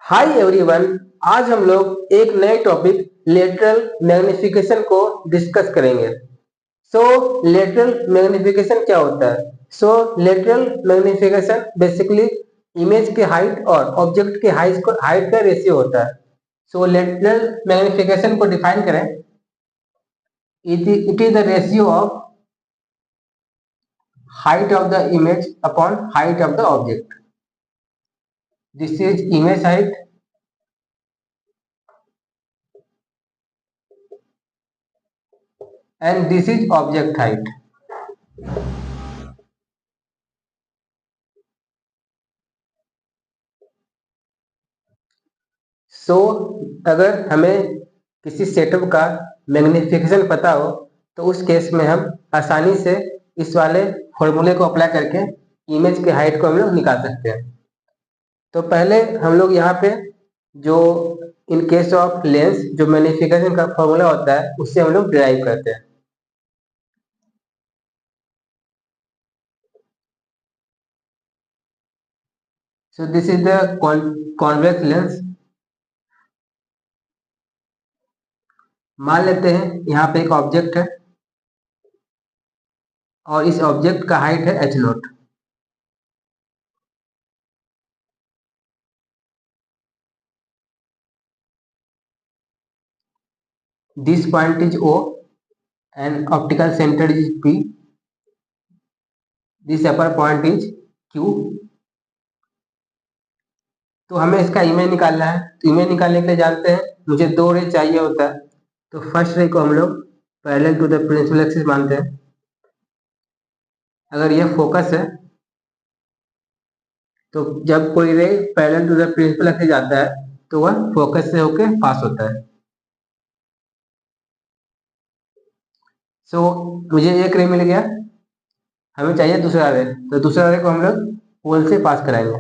Hi everyone. आज हम लोग एक नए टॉपिक लेटरल मैग्निफिकेशन को डिस्कस करेंगे। लेटरल मैग्निफिकेशन क्या होता है? लेटरल मैग्निफिकेशन बेसिकली इमेज के हाइट और ऑब्जेक्ट के हाइट का रेशियो होता है। लेटरल मैग्निफिकेशन को डिफाइन करें, it is the ratio of height of the image upon height of the object. This is image height and this is object height. अगर हमें किसी सेटअप का मैग्निफिकेशन पता हो तो उस केस में हम आसानी से इस वाले फॉर्मूले को अप्लाई करके इमेज के हाइट को हम लोग निकाल सकते हैं। तो पहले हम लोग यहाँ पे जो इन केस ऑफ लेंस जो मैग्निफिकेशन का फॉर्मूला होता है उससे हम लोग डिराइव करते हैं। This is the convex lens. मान लेते हैं यहाँ पे एक ऑब्जेक्ट है और इस ऑब्जेक्ट का हाइट है h0। This point is O and optical center is P. This upper point is Q. तो हमें इसका इमेज निकालना है। तो इमेज निकालने के लिए जानते हैं मुझे दो रे चाहिए होता है। तो फर्स्ट रे को हम लोग parallel to the principal axis मानते हैं। अगर यह फोकस है तो जब कोई ray parallel to the principal axis जाता है तो वह फोकस से होके पास होता है। मुझे एक रे मिल गया, हमें चाहिए दूसरा रे। तो दूसरा रे को हम लोग पोल से पास कराएंगे।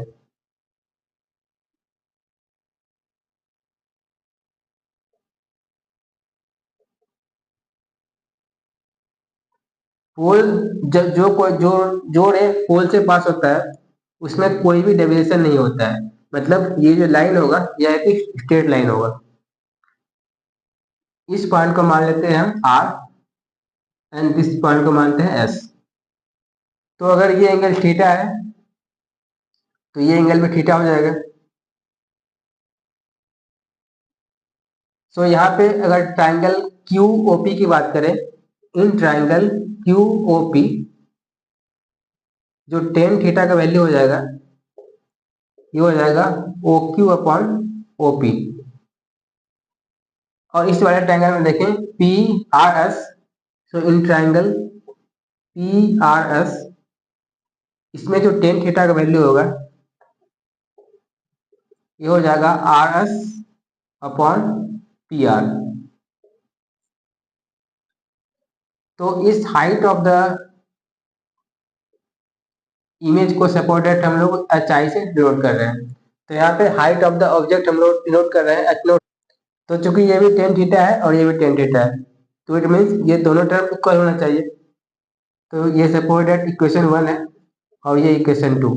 पोल जब जो रे पोल से पास होता है उसमें कोई भी डेविएशन नहीं होता है। मतलब ये जो लाइन होगा यह एक स्ट्रेट लाइन होगा। इस पॉइंट को मान लेते हैं हम R एंड इस पॉइंट को मानते हैं S। तो अगर ये एंगल थीटा है तो ये एंगल भी थीटा हो जाएगा। यहाँ पे अगर ट्राइंगल QOP की बात करें, इन ट्राइंगल QOP जो टेन थीटा का वैल्यू हो जाएगा ये हो जाएगा OQ अपॉन OP। और इस वाले ट्रायंगल में देखें PRS। इन ट्रायंगल PRS इसमें जो टेन थीटा का वैल्यू होगा ये हो जाएगा RS अपॉन PR। तो इस हाइट ऑफ द इमेज को सपोर्टेड हम लोग HI से डिनोट कर रहे हैं। तो यहाँ पे हाइट ऑफ द ऑब्जेक्ट हम लोग डिनोट कर रहे हैं H0। तो चूंकि ये भी टेन थीटा है और ये भी टेन थीटा है तो इट मीन्स ये दोनों टर्म इक्वल होना चाहिए। तो ये सपोर्टेड इक्वेशन 1 है और ये equation 2।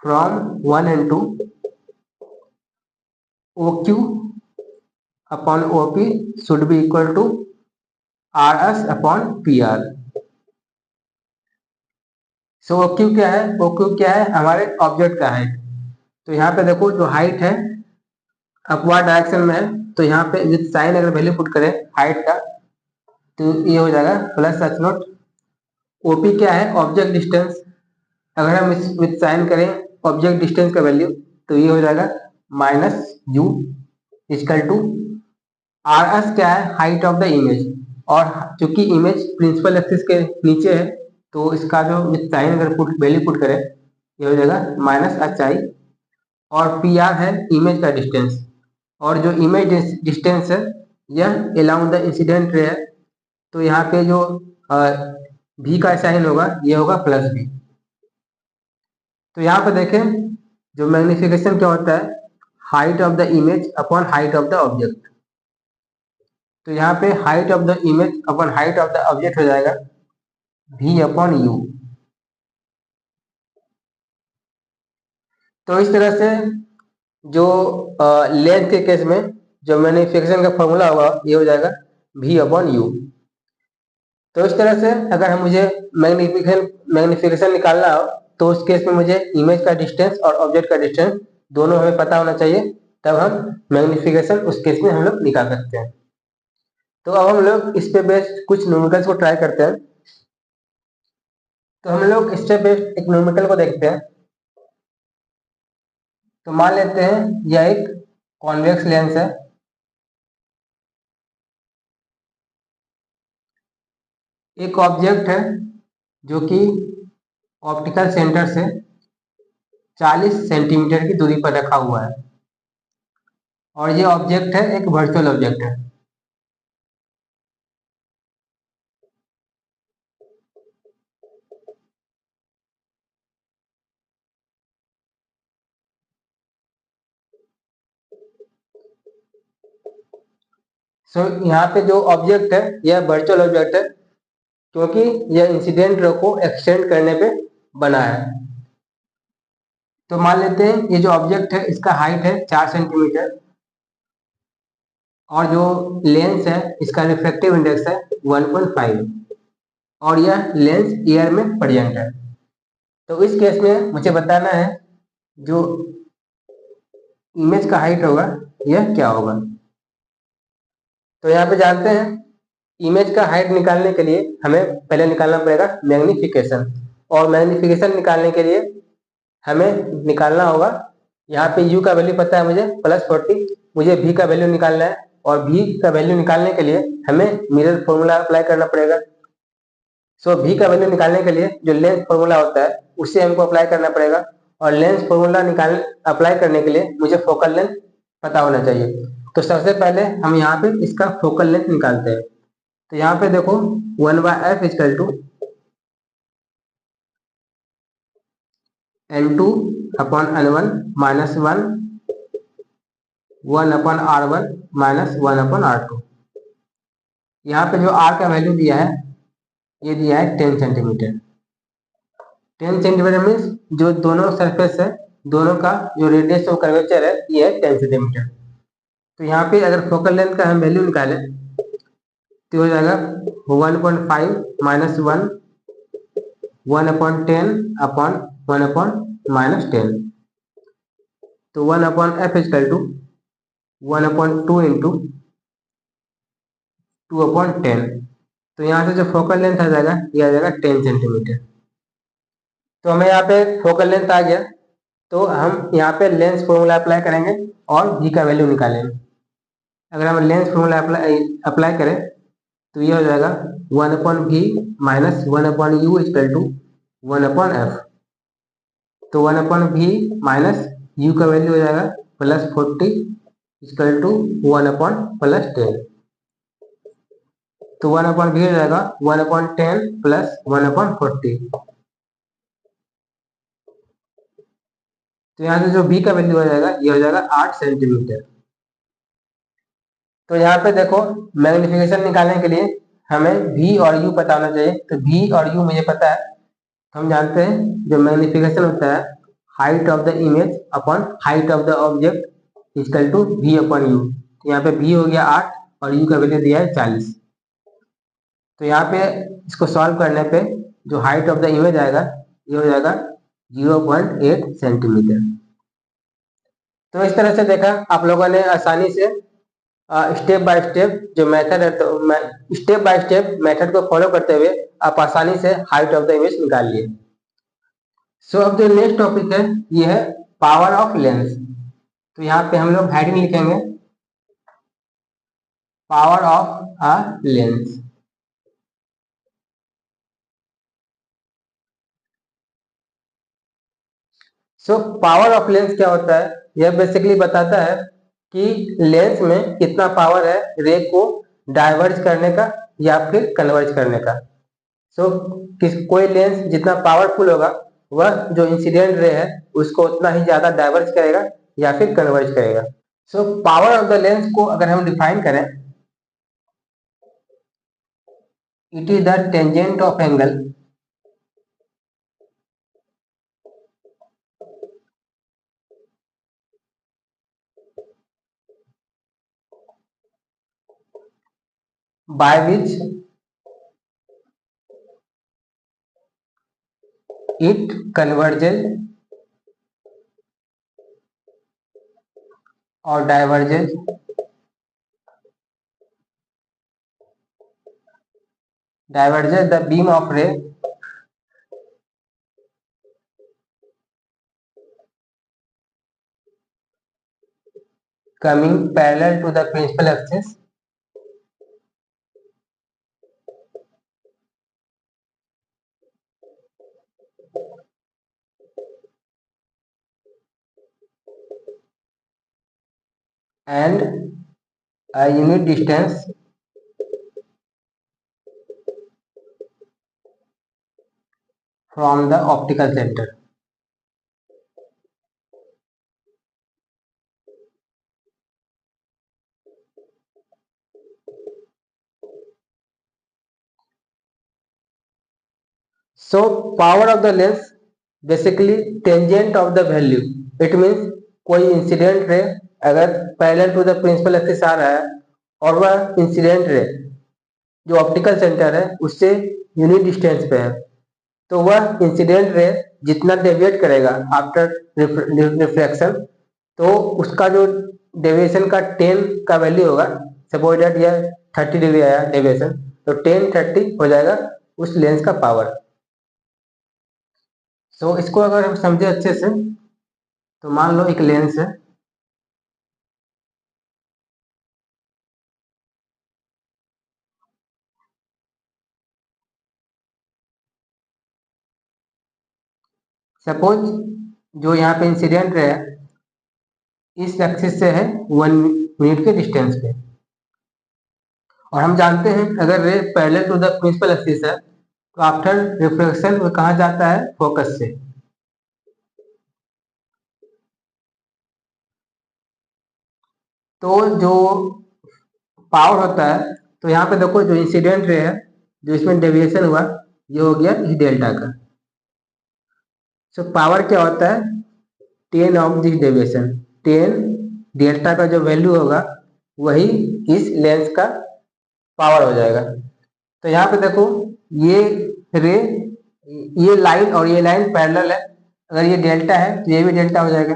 From 1 and 2 OQ upon OP should be equal to RS upon PR। OQ क्या है? OQ क्या है? हमारे ऑब्जेक्ट का हाइट। तो यहाँ पे देखो जो हाइट है अपवर्ड डायरेक्शन में है तो यहाँ पे विद साइन अगर वैल्यू पुट करें हाइट का तो ये हो जाएगा प्लस H0। OP क्या है? Object distance. अगर हम इस विद साइन करें ऑब्जेक्ट डिस्टेंस का वैल्यू तो ये हो जाएगा -U इक्वल टू RS क्या है? Height of the image. और चूंकि इमेज प्रिंसिपल एक्सिस के नीचे है तो इसका जो विद साइन अगर वैल्यू पुट करें ये हो जाएगा -HI। और PR है इमेज का डिस्टेंस और जो इमेज डिस्टेंस है यह अलाउंग द इंसिडेंट रे है। तो यहाँ पे जो V का साइन होगा ये होगा +V। तो यहाँ पे देखें जो मैग्निफिकेशन क्या होता है height of the image upon height of the object. तो यहाँ पे height of the image upon height of the object हो जाएगा V अपॉन U। तो इस तरह से जो लेंथ के केस में जो मैग्नीफिकेशन का फॉर्मूला होगा ये हो जाएगा v अपॉन यू। तो इस तरह से अगर हम मुझे मैग्नीफिकेशन निकालना हो तो उस केस में मुझे इमेज का डिस्टेंस और ऑब्जेक्ट का डिस्टेंस दोनों हमें पता होना चाहिए, तब हम मैग्नीफिकेशन उस केस में हम लोग निकाल सकते हैं। तो अब हम लोग इस पे बेस्ड कुछ न्यूमेरिकल्स को ट्राई करते हैं। तो हम लोग स्टेप बेस्ड एक न्यूमेरिकल को देखते हैं। तो मान लेते हैं यह एक कॉन्वेक्स लेंस है। एक ऑब्जेक्ट है जो कि ऑप्टिकल सेंटर से 40 सेंटीमीटर की दूरी पर रखा हुआ है और ये ऑब्जेक्ट है एक वर्चुअल ऑब्जेक्ट है। यहाँ पे जो ऑब्जेक्ट है यह वर्चुअल ऑब्जेक्ट है क्योंकि यह इंसिडेंट रे को एक्सटेंड करने पे बना है। तो मान लेते हैं ये जो ऑब्जेक्ट है इसका हाइट है 4 सेंटीमीटर और जो लेंस है इसका रिफ्रैक्टिव इंडेक्स है 1.5 और यह लेंस एयर में प्रेजेंट है। तो इस केस में मुझे बताना है जो इमेज का हाइट होगा यह क्या होगा। तो यहाँ पे जानते हैं इमेज का हाइट निकालने के लिए हमें पहले निकालना पड़ेगा मैग्नीफिकेशन, और मैग्नीफिकेशन निकालने के लिए हमें निकालना होगा, यहाँ पे u का वैल्यू पता है मुझे +40, मुझे v का वैल्यू निकालना है और v का वैल्यू निकालने के लिए हमें मिरर फॉर्मूला अप्लाई करना पड़ेगा। v का वैल्यू निकालने के लिए जो लेंस फॉर्मूला होता है उससे हमको अप्लाई करना पड़ेगा और लेंस फॉर्मूला अप्लाई करने के लिए मुझे फोकल लेंथ पता होना चाहिए। तो सबसे पहले हम यहाँ पे इसका फोकल लेंथ निकालते हैं। तो यहाँ पे देखो 1/f equal to n2 upon n1 minus 1/r1 minus 1/r2। यहाँ पे जो r का वैल्यू दिया है ये दिया है 10 सेंटीमीटर। 10 सेंटीमीटर मीन्स जो दोनों सरफेस है दोनों का जो रेडियस ऑफ कर्वेचर है ये है 10 सेंटीमीटर। तो यहाँ पे अगर फोकल लेंथ का हम वैल्यू निकालें तो हो जाएगा 1.5 माइनस 1/10 अपॉन 1/-10। तो 1/f इक्वल टू 1/2 इंटू 2/10। तो यहाँ से जो फोकल लेंथ आ जाएगा ये आ जाएगा 10 सेंटीमीटर। तो हमें यहाँ पे फोकल लेंथ आ गया, तो हम यहाँ पे लेंस फॉर्मूला अप्लाई करेंगे और v का वैल्यू निकालेंगे। अगर हम लेंस फॉर्मूला अप्लाई करें तो ये हो जाएगा 1/v minus 1/u equal to 1/f। तो 1/v माइनस u का वैल्यू हो जाएगा +40 इक्वल टू 1/+10। तो 1/v हो जाएगा 1/10 प्लस 1/40। तो यहाँ से जो v का वैल्यू हो जाएगा ये हो जाएगा 8 सेंटीमीटर। तो यहाँ पे देखो मैग्नीफिकेशन निकालने के लिए हमें v और u पता होना चाहिए। तो v और u मुझे पता है, हम जानते हैं जो मैग्नीफिकेशन होता है height of the image upon height of the object equal to v upon u। यहाँ पे v हो गया 8 और u का वैल्यू दिया है 40। तो यहाँ पे इसको सॉल्व करने पे जो हाइट ऑफ द इमेज आएगा ये हो जाएगा 0.8 सेंटीमीटर। तो इस तरह से देखा आप लोगों ने आसानी से स्टेप बाय स्टेप जो मेथड है, तो स्टेप बाय स्टेप मेथड को फॉलो करते हुए आप आसानी से हाइट ऑफ द इमेज निकाल लिए। सो अब जो नेक्स्ट टॉपिक है ये है पावर ऑफ लेंस। तो यहाँ पे हम लोग हेडिंग लिखेंगे power of a lens. So power of lens क्या होता है, यह बेसिकली बताता है कि लेंस में कितना पावर है रे को डाइवर्ज करने का या फिर कन्वर्ज करने का। सो कोई लेंस जितना पावरफुल होगा वह जो इंसिडेंट रे है उसको उतना ही ज्यादा डाइवर्ज करेगा या फिर कन्वर्ज करेगा। So power of the lens को अगर हम डिफाइन करें, it is the tangent of angle by which it converges or diverges the beam of ray coming parallel to the principal axis and a unit distance from the optical center. So power of the lens basically tangent of the value. It means कोई incident ray अगर parallel to the principal axis आ रहा है और वह incident ray जो optical centre है उससे यूनिट डिस्टेंस पे है, तो वह इंसिडेंट रे जितना डेविएट करेगा आफ्टर रिफ्लेक्शन, तो उसका जो डेविएशन का 10 का वैल्यू होगा, सपोज दैट यह 30 डिग्री आया डेविएशन, तो 10-30 हो जाएगा उस लेंस का पावर। तो इसको अगर हम समझे अच्छे से, तो मान लो एक लेंस है, सपोज जो यहाँ पे इंसिडेंट रे है इस एक्सिस से है 1 मिनट के डिस्टेंस पे, और हम जानते हैं अगर ray parallel to the principal axis है तो आफ्टर रिफ्लेक्शन वो कहाँ जाता है, फोकस से। तो जो पावर होता है, तो यहाँ पे देखो जो इंसिडेंट रे है जो इसमें डेविएशन हुआ ये हो गया इस डेल्टा का। सो पावर क्या होता है, 10 ऑफ दिस डेविएशन, 10 डेल्टा का जो वैल्यू होगा वही इस लेंस का पावर हो जाएगा। तो यहाँ पे देखो ये रे, ये लाइन और ये लाइन पैरेलल है, अगर ये डेल्टा है तो ये भी डेल्टा हो जाएगा।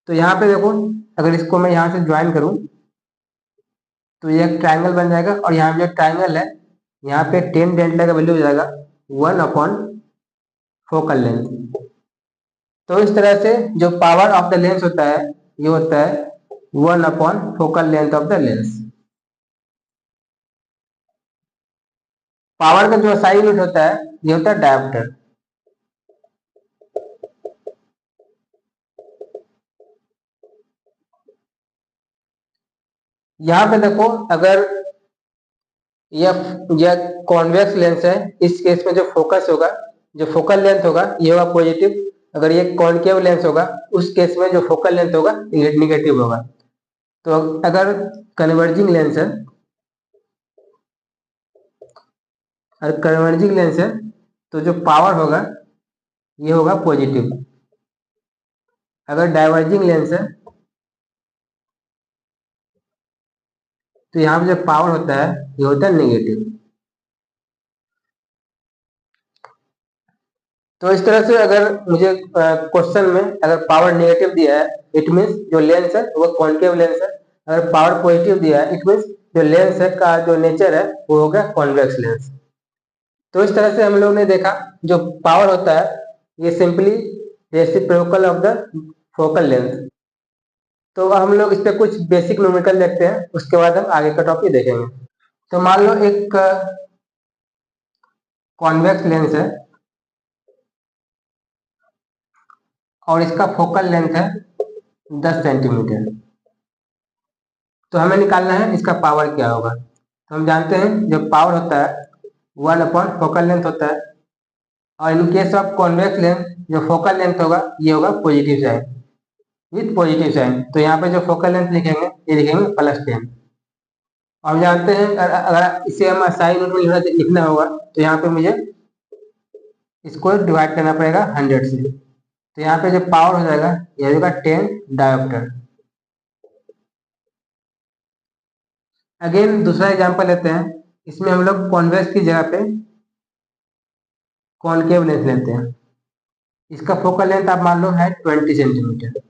तो यहाँ पे देखो अगर इसको मैं यहाँ से ज्वाइन करूँ तो ये एक ट्राइंगल बन जाएगा, और यहाँ पे जो ट्राइंगल है यहाँ पे 10 डेल्टा का वैल्यू हो जाएगा 1 अपॉन फोकल लेंथ। तो इस तरह से जो पावर ऑफ द लेंस होता है ये होता है 1 upon focal length of the lens. Power का जो SI यूनिट होता है ये होता है डायोप्टर। यहाँ पे देखो अगर यह कॉन्वेक्स लेंस है, इस केस में जो फोकस होगा, जो फोकल लेंथ होगा ये होगा पॉजिटिव। अगर ये कॉन्केव लेंस होगा उस केस में जो फोकल लेंथ होगा निगेटिव होगा। तो अगर कन्वर्जिंग लेंस है, अगर कन्वर्जिंग लेंस है तो जो पावर होगा ये होगा पॉजिटिव। अगर डाइवर्जिंग लेंस है तो यहाँ पे जो पावर होता है ये होता है नेगेटिव। तो इस तरह से अगर मुझे क्वेश्चन में अगर पावर नेगेटिव दिया है इट मीन्स जो लेंस है वो कॉन्केव लेंस है, अगर पावर पॉजिटिव दिया है इट मीन्स जो लेंस है का जो नेचर है वो होगा कॉन्वेक्स लेंस। तो इस तरह से हम लोग ने देखा जो पावर होता है ये simply reciprocal of the focal length. तो हम लोग इस पे कुछ बेसिक न्यूमेरिकल देखते हैं, उसके बाद हम आगे का टॉपिक देखेंगे। तो मान लो एक कॉन्वेक्स लेंस है और इसका फोकल लेंथ है 10 सेंटीमीटर। तो हमें निकालना है इसका पावर क्या होगा। तो हम जानते हैं जो पावर होता है 1 अपॉन फोकल लेंथ होता है, और in case of convex length जो फोकल लेंथ होगा ये होगा positive sign, with positive sign. तो यहाँ पे जो फोकल लेंथ लिखेंगे ये लिखेंगे +10। और हम जानते हैं अगर इसे हम साइन यूनिट में लिखना होगा तो यहाँ पे मुझे इसको डिवाइड करना पड़ेगा 100 से। तो यहाँ पे जो पावर हो जाएगा ये होगा 10 डायोप्टर। अगेन दूसरा एग्जांपल लेते हैं, इसमें हम लोग कॉन्वेक्स की जगह पे कॉनकेव लेंस लेते हैं। इसका फोकल लेंथ आप मान लो है 20 सेंटीमीटर।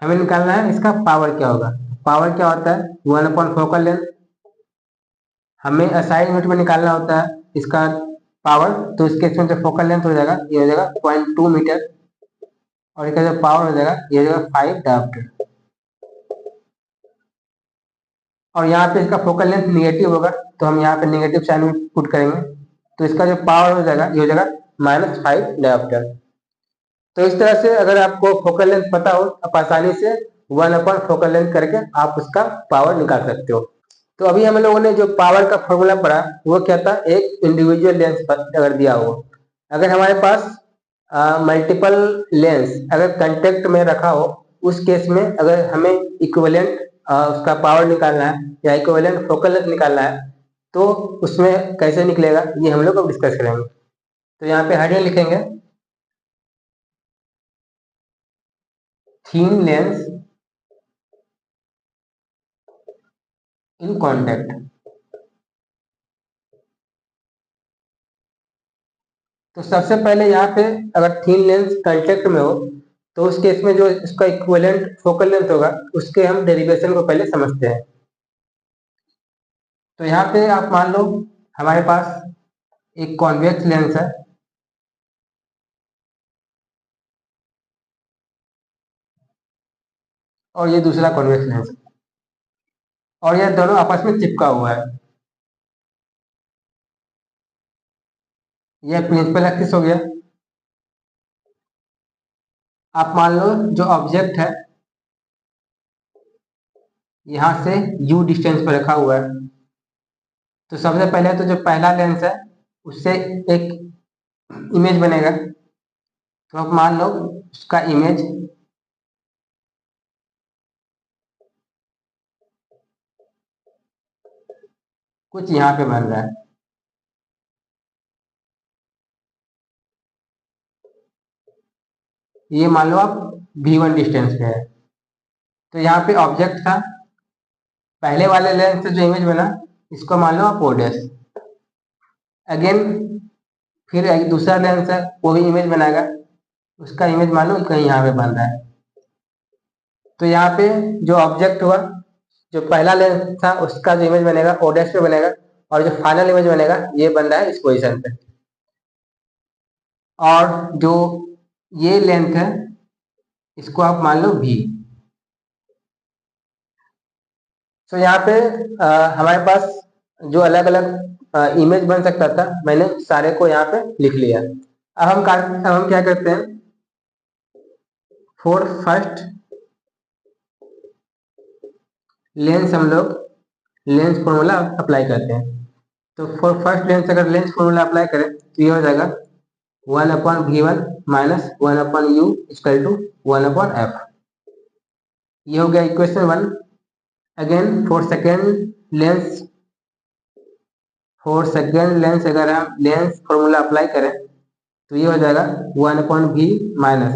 हमें निकालना है इसका पावर क्या होगा। पावर क्या होता है, 1 अपॉन फोकल लेंथ। हमें SI यूनिट में निकालना होता है इसका पावर, तो इसके इसमें जो फोकल लेंथ हो जाएगा ये हो जाएगा 0.2 मीटर, और इसका जो पावर हो जाएगा ये हो जाएगा 5 डायोप्टर। और यहाँ पे इसका फोकल लेंथ निगेटिव होगा, तो हम यहाँ पे निगेटिव साइन पुट करेंगे, तो इसका जो पावर हो जाएगा ये हो जाएगा -5 डायोप्टर। तो इस तरह से अगर आपको फोकल लेंथ पता हो, आप आसानी से 1 अपॉन फोकल लेंथ करके आप उसका पावर निकाल सकते हो। तो अभी हम लोगों ने जो पावर का फॉर्मूला पढ़ा वो क्या था, एक इंडिविजुअल लेंस अगर दिया हो, अगर हमारे पास मल्टीपल लेंस अगर कांटेक्ट में रखा हो, उस केस में अगर हमें इक्विवेलेंट उसका पावर निकालना है या इक्विवेलेंट फोकल लेंथ निकालना है, तो उसमें कैसे निकलेगा ये हम लोग अब डिस्कस करेंगे। तो यहाँ पे हेडिंग लिखेंगे, थीन लेंस इन कॉन्टैक्ट। तो सबसे पहले यहाँ पे अगर थीन लेंस कांटेक्ट में हो, तो उस केस में जो इसका इक्विवेलेंट फोकल लेंथ होगा उसके हम डेरिवेशन को पहले समझते हैं। तो यहाँ पे आप मान लो हमारे पास एक कॉन्वेक्स लेंस है, और ये दूसरा कॉन्वेक्स लेंस है, और ये दोनों आपस में चिपका हुआ है। ये प्रिंसिपल एक्सिस हो गया। आप मान लो जो ऑब्जेक्ट है यहाँ से u डिस्टेंस पर रखा हुआ है, तो सबसे पहले तो जो पहला लेंस है उससे एक इमेज बनेगा। तो आप मान लो उसका इमेज कुछ यहाँ पे बन रहा है। ये मान लो आप v1 डिस्टेंस पे है। तो यहाँ पे ऑब्जेक्ट था, पहले वाले लेंस से जो इमेज बना इसको मान लो आप o डैश। अगेन फिर एक दूसरा लेंस है वो भी इमेज बनाएगा, उसका इमेज मान लो कहीं यहाँ पे बन रहा है। तो यहाँ पे जो ऑब्जेक्ट हुआ, जो पहला लेंस था उसका जो इमेज बनेगा o डैश पे बनेगा, और जो फाइनल इमेज बनेगा ये बन रहा है इस पोजीशन पे। और जो ये लेंथ है इसको आप मान लो v। तो यहाँ पे हमारे पास जो अलग अलग इमेज बन सकता था मैंने सारे को यहाँ पे लिख लिया। अब हम क्या करते हैं, फॉर फर्स्ट लेंस हम लोग लेंस फॉर्मूला अप्लाई करते हैं। तो फॉर फर्स्ट लेंस अगर लेंस फॉर्मूला अप्लाई करें तो ये हो जाएगा 1/v1 minus 1/u equal to 1/f। ये हो गया equation 1। Again for second lens अगर हम लेंस फॉर्मूला अप्लाई करें तो ये हो जाएगा 1/v minus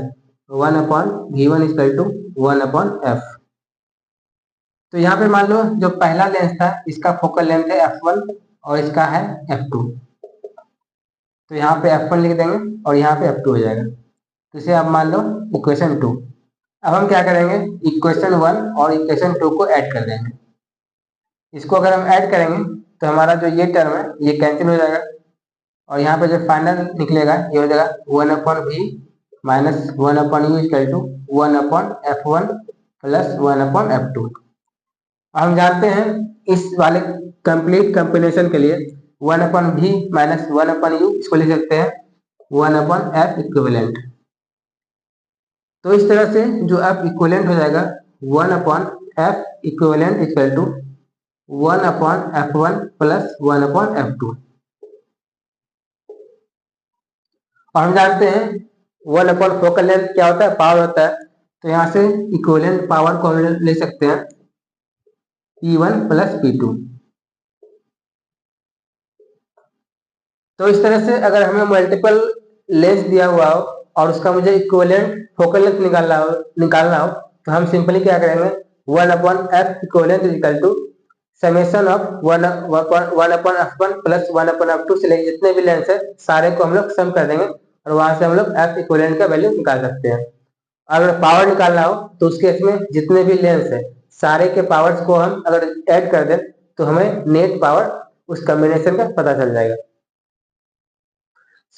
1/v1 equal to 1/f। तो यहाँ पे मान लो जो पहला लेंस था इसका फोकल लेंथ है f1 और इसका है f2। तो यहाँ पे f1 लिख देंगे और यहाँ पे f2 हो जाएगा। तो इसे आप मान लो इक्वेशन 2। अब हम क्या करेंगे, इक्वेशन 1 और इक्वेशन 2 को ऐड कर देंगे। इसको अगर हम ऐड करेंगे तो हमारा जो ये टर्म है ये कैंसिल हो जाएगा, और यहाँ पे जो फाइनल निकलेगा ये हो जाएगा 1/v minus 1/u equal to 1/f1 plus 1/f2। हम जानते हैं इस वाले कंप्लीट कंबिनेशन के लिए 1/v माइनस 1/u इसको लिख सकते हैं 1/f इक्विवेलेंट। तो इस तरह से जो f इक्विवेलेंट हो जाएगा 1/f equivalent equal to 1/f1 plus 1/f2। और हम जानते हैं 1 फोकल लेंथ क्या होता है, पावर होता है। तो यहाँ से इक्विवेलेंट पावर को हम ले सकते हैं P1 प्लस P2। तो इस तरह से अगर हमें मल्टीपल लेंस दिया हुआ हो और उसका मुझे इक्विवेलेंट फोकल लेंथ निकालना हो तो हम सिंपली क्या करेंगे, one upon F equivalent equal to summation of one upon F one plus one upon F two से लेकर जितने भी लेंस है सारे को हम लोग सम कर देंगे और वहां से हम लोग एफ इक्वलेंट का वैल्यू निकाल सकते हैं। अगर पावर निकालना हो तो उस केस में जितने भी लेंस है सारे के पावर्स को हम अगर ऐड कर दें तो हमें नेट पावर उस कॉम्बिनेशन का पता चल जाएगा।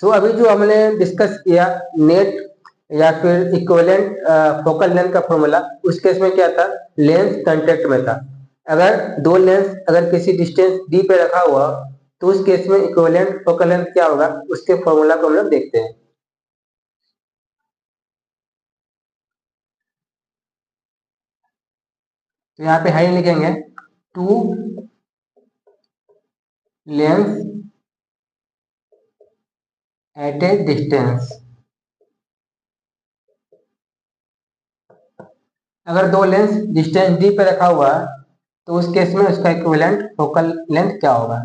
सो अभी जो हमने डिस्कस किया नेट या फिर इक्विवेलेंट फोकल लेंथ का फॉर्मूला, उस केस में क्या था, लेंस कांटेक्ट में था। अगर दो लेंस अगर किसी डिस्टेंस डी पे रखा हुआ तो उस केस में इक्विवेलेंट फोकल लेंथ क्या होगा, उसके फॉर्मूला को हम लोग देखते हैं। तो यहाँ पे हाई लिखेंगे two lens at a distance. अगर दो लेंस डिस्टेंस डी पे रखा हुआ है तो उस केस में उसका इक्विवेलेंट फोकल लेंथ क्या होगा।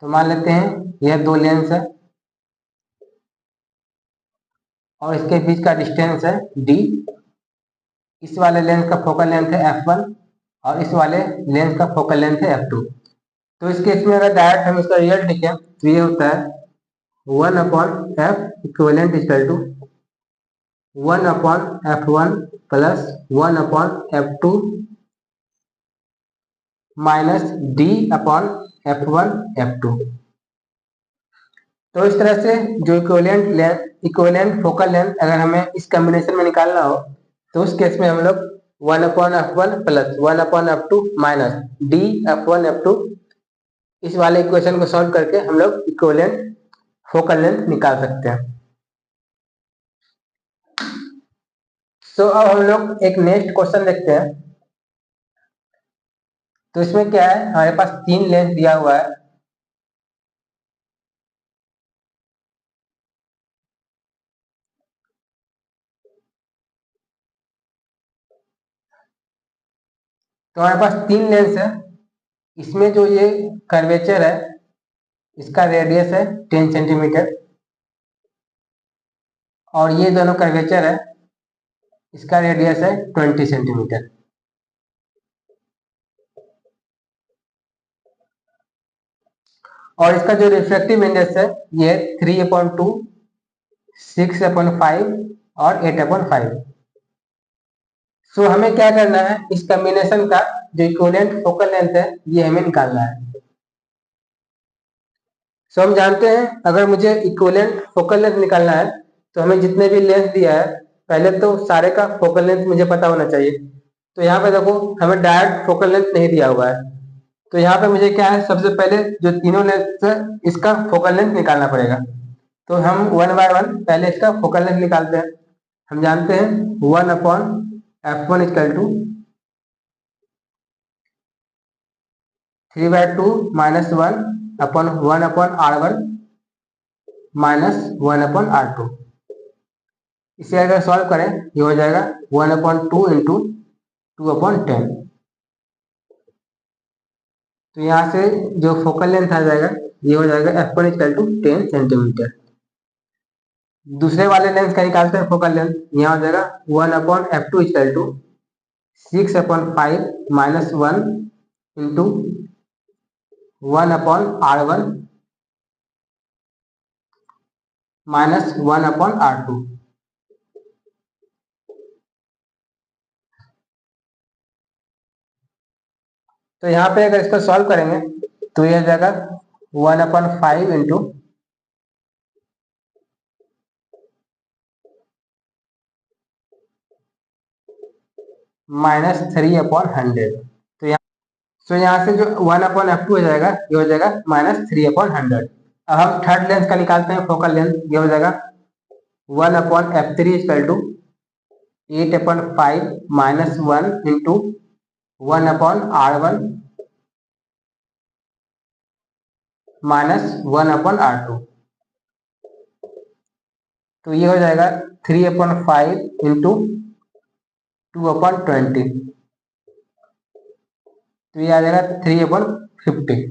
तो मान लेते हैं यह दो लेंस है और इसके बीच का डिस्टेंस है डी। इस वाले लेंस का फोकल लेंथ है f1 और इस वाले लेंस का फोकल लेंथ है f2। तो इस केस में अगर डायरेक्ट हम इसका रिजल्ट लिखें तो ये होता है 1 upon F equivalent equal to 1 upon f1 plus 1 upon f2 minus D upon f1 f2। तो इस तरह से जो इक्विवेलेंट फोकल लेंथ अगर हमें इस कॉम्बिनेशन में निकालना हो तो उस केस में हम लोग 1 upon f1 plus 1 upon f2 minus D f1 f2 इस वाले इक्वेशन को सॉल्व करके हम लोग इक्विवेलेंट फोकल लेंथ निकाल सकते हैं। सो अब हम लोग एक नेक्स्ट क्वेश्चन देखते हैं। तो इसमें क्या है, हमारे पास तीन लेंस दिया हुआ है। तो हमारे पास तीन लेंस है, इसमें जो ये कर्वेचर है इसका रेडियस है 10 सेंटीमीटर और ये दोनों कर्वेचर है इसका रेडियस है 20 सेंटीमीटर। और इसका जो रिफ्रैक्टिव इंडेक्स है ये 3/2, 6/5 और 8/5। सो हमें क्या करना है, इस कॉम्बिनेशन का जो इक्विवेलेंट फोकल लेंथ है ये हमें निकालना है। सो हम जानते हैं अगर मुझे इक्विवेलेंट फोकल लेंथ निकालना है तो हमें जितने भी लेंथ दिया है पहले तो सारे का फोकल लेंथ मुझे पता होना चाहिए। तो यहाँ पे देखो हमें डायरेक्ट फोकल लेंथ नहीं दिया हुआ है, तो यहाँ पे मुझे क्या है, सबसे पहले जो तीनों लेंथ है इसका फोकल लेंथ निकालना पड़ेगा। तो हम वन बाय वन पहले इसका फोकल लेंथ निकालते हैं। हम जानते हैं 1 upon f1 equal to 3/2 minus 1 upon 1 upon r1 minus 1 upon r2। इसे अगर सॉल्व करें ये हो जाएगा 1/2 इंटू 2/10। तो यहाँ से जो फोकल लेंथ आ जाएगा ये हो जाएगा f1 इक्वल टू 10 सेंटीमीटर। दूसरे वाले लेंस का निकालते हैं फोकल लेंथ, यहाँ हो जाएगा 1/f2 equal to 6/5 minus 1 into 1/r1 minus 1/r2। तो यहाँ पे अगर इसको सॉल्व करेंगे तो यह हो जाएगा 1/5 इंटू माइनस 3/100। तो यहाँ से जो 1/f2 हो जाएगा ये हो जाएगा माइनस 3/100। अब हम थर्ड लेंथ का निकालते हैं फोकल लेंथ, ये हो जाएगा 1/f3 equal to 8/5 minus 1 into 1/r1 minus 1/r2। तो ये हो जाएगा 3/5 इंटू 2/20। तो ये आ जाएगा 3/50।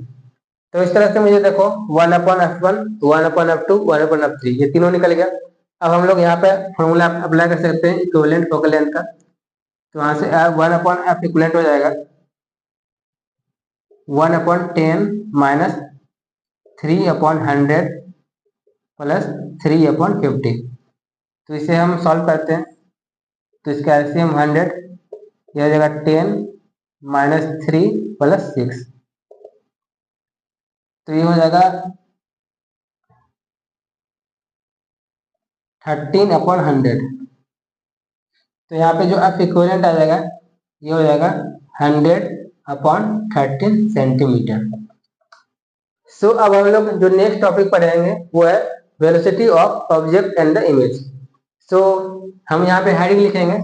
तो इस तरह से मुझे देखो 1/f1 1/f2 1/f3 ये तीनों निकल गया। अब हम लोग यहाँ पे फॉर्मूला अप्लाई कर सकते हैं इक्विवेलेंट फोकल लेंथ का। तो यहाँ से 1/f इक्वलेंट हो जाएगा 1/10 माइनस 3/100 प्लस 3/50। तो इसे हम सॉल्व करते हैं, तो इसका एलसीएम 100, यह हो जाएगा 10 माइनस 3 प्लस 6, तो ये हो जाएगा 13/100। तो यहाँ पे जो एफ इक्विवेलेंट आ जाएगा ये हो जाएगा 100/13 सेंटीमीटर। सो अब हम लोग जो नेक्स्ट टॉपिक पढ़ेंगे वो है velocity of object and the image. So हम यहाँ पे हेडिंग लिखेंगे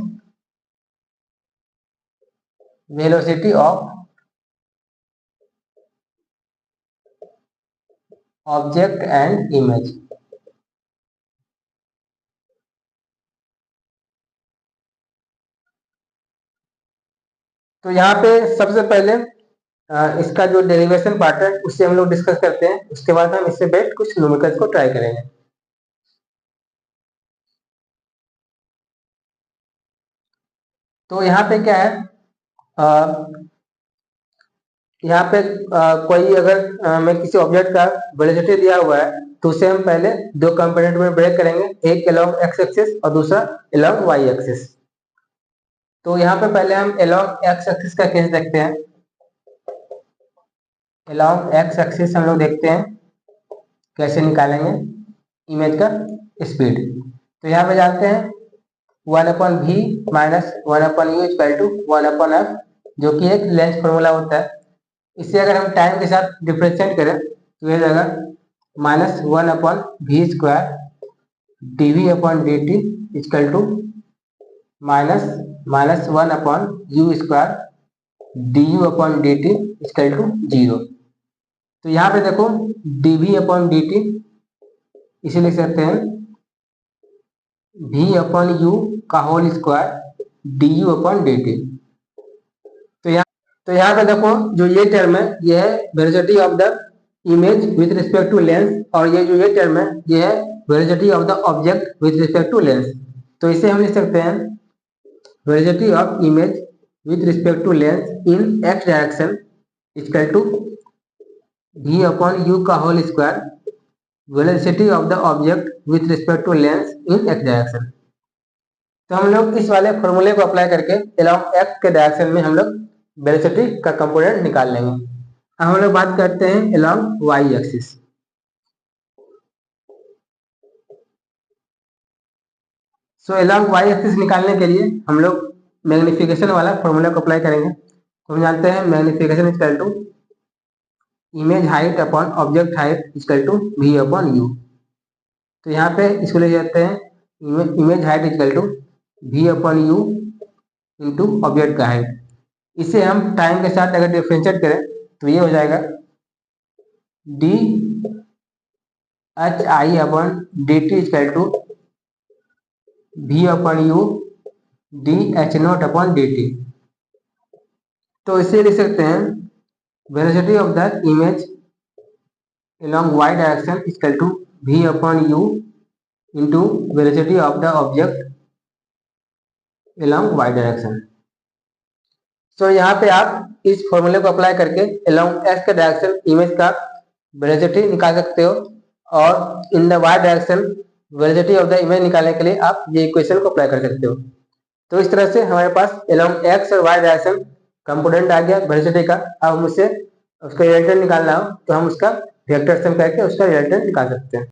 velocity of object and image. तो यहाँ पे सबसे पहले इसका जो डेरिवेशन पार्ट है उससे हम लोग डिस्कस करते हैं, उसके बाद हम इससे बेस्ड कुछ न्यूमेरिकल्स को ट्राई करेंगे। तो यहाँ पे क्या है, यहाँ पे कोई अगर मैं किसी ऑब्जेक्ट का वेलोसिटी दिया हुआ है तो उसे हम पहले दो कंपोनेंट में ब्रेक करेंगे, एक अलोंग एक्स एक्सिस और दूसरा अलोंग वाई एक्सिस। तो यहाँ पे पहले हम अलोंग एक्स एक्सिस का केस देखते हैं। अलोंग एक्स एक्सिस हम लोग देखते हैं कैसे निकालेंगे इमेज का स्पीड। तो यहाँ पे जानते हैं 1/v minus 1/u equal to 1/f, जो कि एक लेंथ फॉर्मूला होता है। इसे अगर हम टाइम के साथ डिफरेंशिएट करें तो यह जाएगा -1/v square dv/dt equal to -1/u square du/dt equal to 0। तो यहाँ पे देखो dv/dt इसे लिख सकते हैं v/u का होल स्क्वायर du/dt। तो यहाँ पे देखो जो ये टर्म है ये है velocity of the image with respect to lens, और ये टर्म है ये है velocity of the object with respect to lens. तो इसे हम लिख सकते हैं velocity of image with respect to lens in X direction equal to v/u का whole square velocity of the object with respect to lens in X direction. तो हम लोग इस वाले फॉर्मूले को अप्लाई करके अलोंग एक्स के डायरेक्शन में हम लोग वेलोसिटी का कंपोनेंट निकाल लेंगे। अब हम लोग बात करते हैं along Y axis. So along Y axis निकालने के लिए हम लोग मैग्निफिकेशन वाला फॉर्मूला को अप्लाई करेंगे। तो हम जानते हैं magnification equal to image height upon object height equal to v/u। तो यहाँ पे इसको ले जाते हैं image height equal to v/u into object का हाइट। इसे हम टाइम के साथ अगर डिफरेंशिएट करें तो ये हो जाएगा dhi/dt equal to v/u dh0/dt। तो इसे लिख सकते हैं velocity of the image along y direction equal to v/u into velocity of the object along y direction. तो यहाँ पे आप इस फॉर्मूले को अप्लाई करके along x के डायरेक्शन इमेज का वेलोसिटी निकाल सकते हो, और in the y direction velocity of the image निकालने के लिए आप ये इक्वेशन को अप्लाई कर सकते हो। तो इस तरह से हमारे पास along x और y डायरेक्शन कंपोनेंट आ गया वेलोसिटी का। अब हम उससे उसका रिजल्टेंट निकालना हो तो हम उसका वेक्टर सम करके उसका रिजल्टेंट निकाल सकते हैं।